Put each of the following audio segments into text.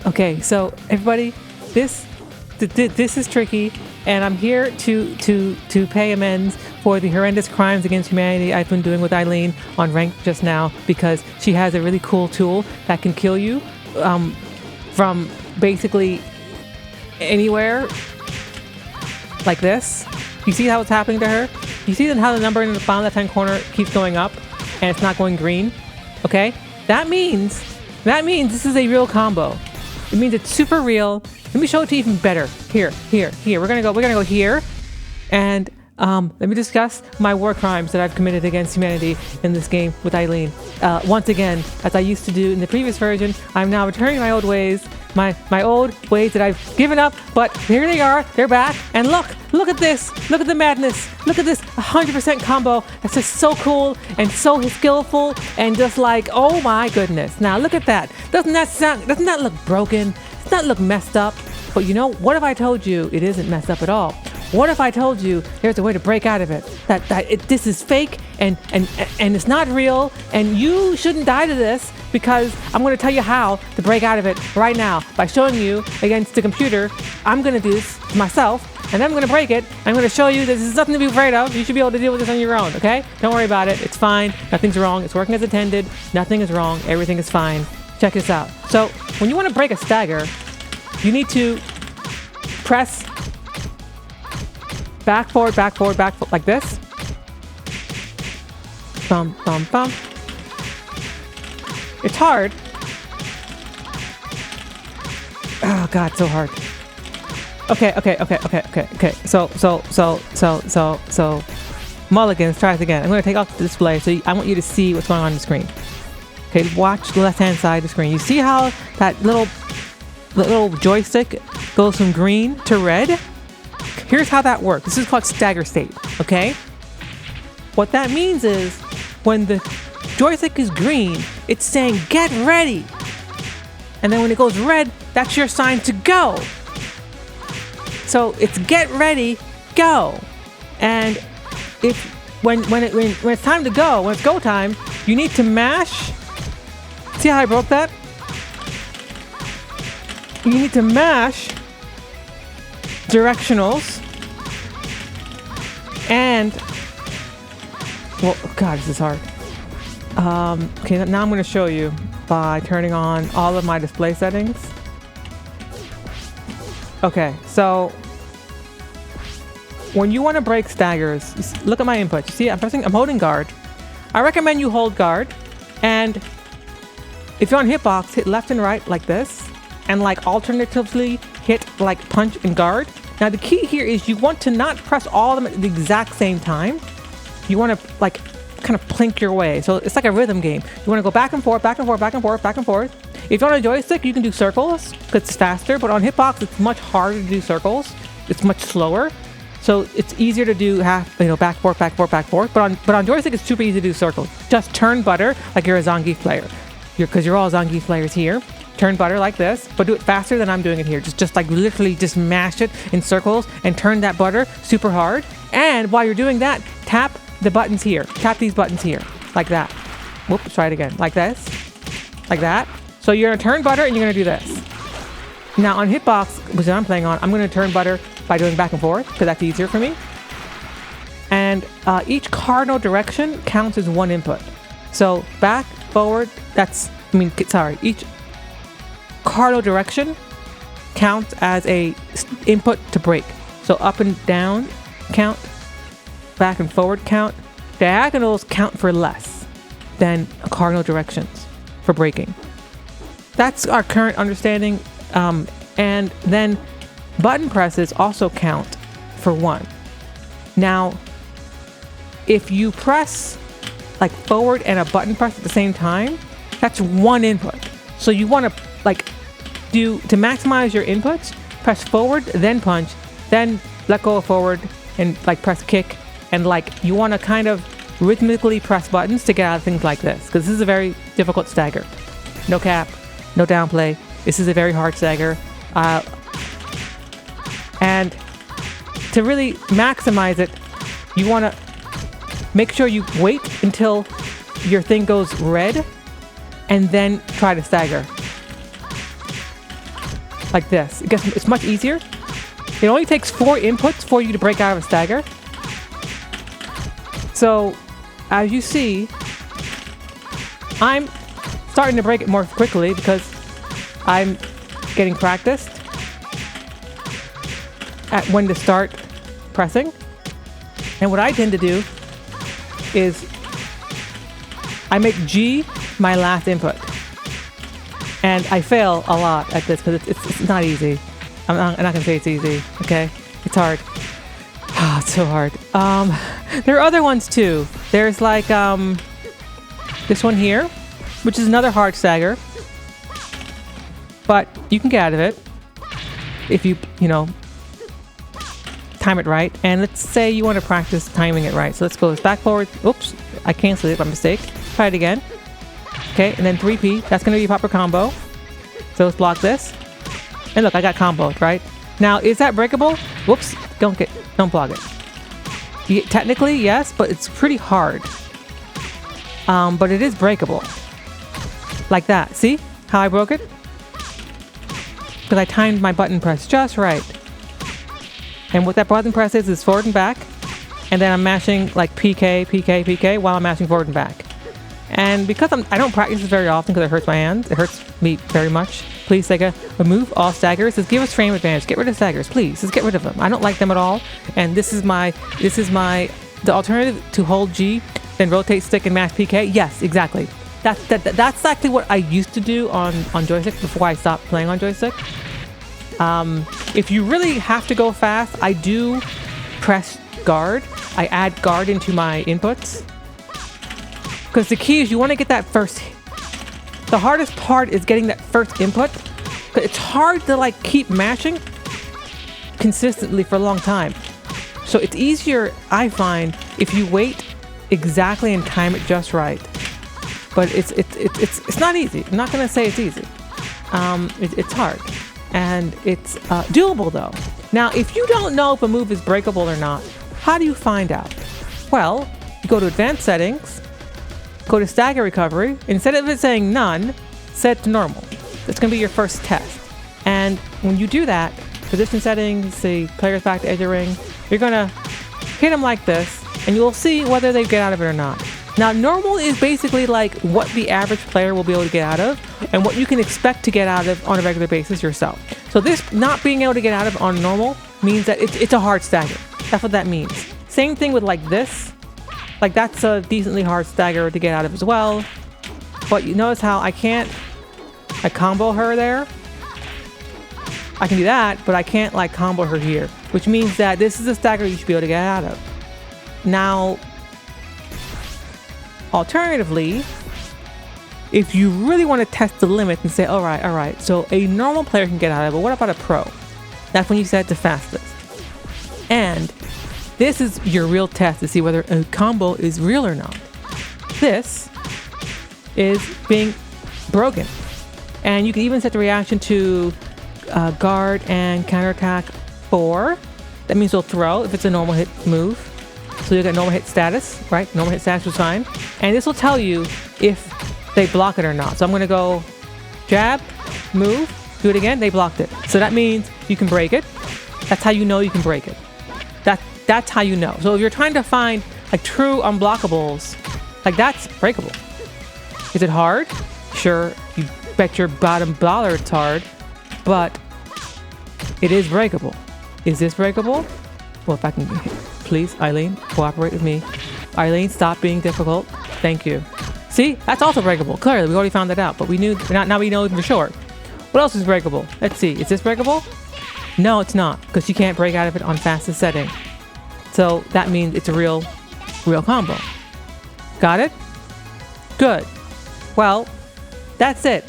Okay, so everybody, this is tricky, and I'm here to pay amends for the horrendous crimes against humanity I've been doing with Eileen on ranked just now, because she has a really cool tool that can kill you from basically anywhere, like this. You see how it's happening to her? You see how the number in the bottom left-hand corner keeps going up, and it's not going green? Okay, that means this is a real combo. It means it's super real. Let me show it to you even better. Here. We're gonna go here, and let me discuss my war crimes that I've committed against humanity in this game with Eileen. Once again, as I used to do in the previous version, I'm now returning my old ways, my old ways that I've given up. But here they are. They're back, and look at this. Look at the madness. Look at this 100% combo. That's just so cool and so skillful, and just like, oh my goodness. Now look at that. Doesn't that look broken? Doesn't that look messed up? But you know, what if I told you it isn't messed up at all? What if I told you there's a way to break out of it? This is fake and it's not real, and you shouldn't die to this, because I'm going to tell you how to break out of it right now by showing you against the computer. I'm going to do this myself, and then I'm going to break it. I'm going to show you this is nothing to be afraid of. You should be able to deal with this on your own, okay? Don't worry about it. It's fine. Nothing's wrong. It's working as intended. Nothing is wrong. Everything is fine. Check this out. So when you want to break a stagger, you need to press back, forward, like this. Bum, bum, bum. It's hard. Oh God, so hard. Okay. So, mulligans, try this again. I'm going to take off the display, so I want you to see what's going on the screen. Okay, watch the left-hand side of the screen. You see how that little joystick goes from green to red? Here's how that works. This is called stagger state, okay? What that means is when the joystick is green, it's saying get ready. And then when it goes red, that's your sign to go. So it's get ready, go. And when it's time to go, when it's go time, you need to mash. See how I broke that? You need to mash directionals and, well, God, this is hard. Okay, now I'm going to show you by turning on all of my display settings. Okay, so when you want to break staggers, look at my input. You see, I'm holding guard. I recommend you hold guard, and if you're on hitbox, hit left and right like this, and like alternatively hit like punch and guard. Now the key here is you want to not press all of them at the exact same time. You want to like kind of plink your way. So it's like a rhythm game. You want to go back and forth, back and forth, back and forth, back and forth. If you're on a joystick, you can do circles because it's faster, but on hitbox, it's much harder to do circles. It's much slower. So it's easier to do back, forth, back, forth, back, forth. But on joystick, it's super easy to do circles. Just turn butter like you're a Zangief player. Because you're all Zangief players here. Turn butter like this, but do it faster than I'm doing it here. Just like literally just mash it in circles and turn that butter super hard. And while you're doing that, tap the buttons here. Tap these buttons here, like that. Whoops, try it again. Like this, like that. So you're gonna turn butter and you're gonna do this. Now on hitbox, which I'm playing on, I'm gonna turn butter by doing back and forth because that's easier for me. And each cardinal direction counts as one input. So back, forward, each cardinal direction counts as a input to break. So up and down count, back and forward count. Diagonals count for less than cardinal directions for breaking. That's our current understanding. And then button presses also count for 1. Now, if you press like forward and a button press at the same time, that's 1 input. So you want to to maximize your inputs, press forward, then punch, then let go of forward and like press kick, and like you want to kind of rhythmically press buttons to get out of things like this, because this is a very difficult stagger. No cap, no downplay. This is a very hard stagger. And to really maximize it, you want to make sure you wait until your thing goes red and then try to stagger. like this. It's much easier. It only takes 4 inputs for you to break out of a stagger. So, as you see, I'm starting to break it more quickly because I'm getting practiced at when to start pressing. And what I tend to do is I make G my last input. And I fail a lot at this because it's not easy. I'm not gonna say it's easy, okay? It's hard. Oh, it's so hard. There are other ones too. There's like this one here, which is another hard stagger. But you can get out of it if you know, time it right. And let's say you want to practice timing it right. So let's go back, forward. Oops, I canceled it by mistake. Try it again. Okay, and then 3P. That's going to be a proper combo. So let's block this. And look, I got comboed, right? Now, is that breakable? Whoops, don't block it. Technically, yes, but it's pretty hard. But it is breakable. Like that. See how I broke it? Because I timed my button press just right. And what that button press is forward and back. And then I'm mashing like PK, PK, PK while I'm mashing forward and back. And because I don't practice this very often because it hurts my hands. It hurts me very much. Please, Sega, remove all staggers. Just give us frame advantage. Get rid of staggers, please. Just get rid of them. I don't like them at all. And the alternative to hold G, then rotate stick and mash PK. Yes, exactly. That's exactly what I used to do on joystick before I stopped playing on joystick. If you really have to go fast, I do press guard. I add guard into my inputs. Because the key is you want to get that first. The hardest part is getting that first input. It's hard to like keep mashing consistently for a long time. So it's easier, I find, if you wait exactly and time it just right. But it's not easy. I'm not going to say it's easy. It's hard. And it's doable though. Now, if you don't know if a move is breakable or not, how do you find out? Well, you go to advanced settings, go to stagger recovery. Instead of it saying none, set to normal. That's going to be your first test. And when you do that, position settings, the player's back to edge of ring, you're going to hit them like this, and you'll see whether they get out of it or not. Now, normal is basically like what the average player will be able to get out of and what you can expect to get out of on a regular basis yourself. So this not being able to get out of on normal means that it's a hard stagger. That's what that means. Same thing with like this. Like that's a decently hard stagger to get out of as well. But you notice how I can't combo her there? I can do that, but I can't like combo her here. Which means that this is a stagger you should be able to get out of. Now, alternatively, if you really want to test the limit and say, all right, so a normal player can get out of it, but what about a pro? That's when you set it to fastest. And this is your real test to see whether a combo is real or not. This is being broken. And you can even set the reaction to guard and counterattack 4. That means you'll throw if it's a normal hit move. So you'll get normal hit status, right? Normal hit status was fine. And this will tell you if they block it or not. So I'm going to go jab, move, do it again. They blocked it. So that means you can break it. That's how you know you can break it. That's how you know. So if you're trying to find like true unblockables, like that's breakable. Is it hard? Sure, you bet your bottom dollar it's hard, but it is breakable. Is this breakable? Well, if I can, please, Eileen, cooperate with me. Eileen, stop being difficult. Thank you. See, that's also breakable. Clearly, we already found that out, but we knew, now we know for sure. What else is breakable? Let's see, is this breakable? No, it's not, because you can't break out of it on fastest setting. So that means it's a real combo. Got it? Good. Well, that's it.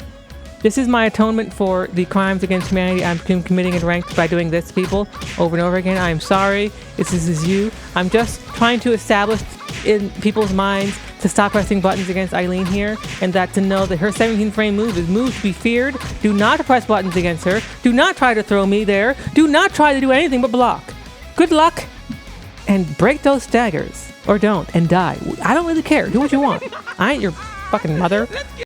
This is my atonement for the crimes against humanity I'm committing in ranked by doing this, people, over and over again. I am sorry. This is you. I'm just trying to establish in people's minds to stop pressing buttons against Eileen here, and that to know that her 17 frame move is move to be feared. Do not press buttons against her. Do not try to throw me there. Do not try to do anything but block. Good luck, and break those staggers. Or don't, and die. I don't really care. Do what you want. I ain't your fucking mother.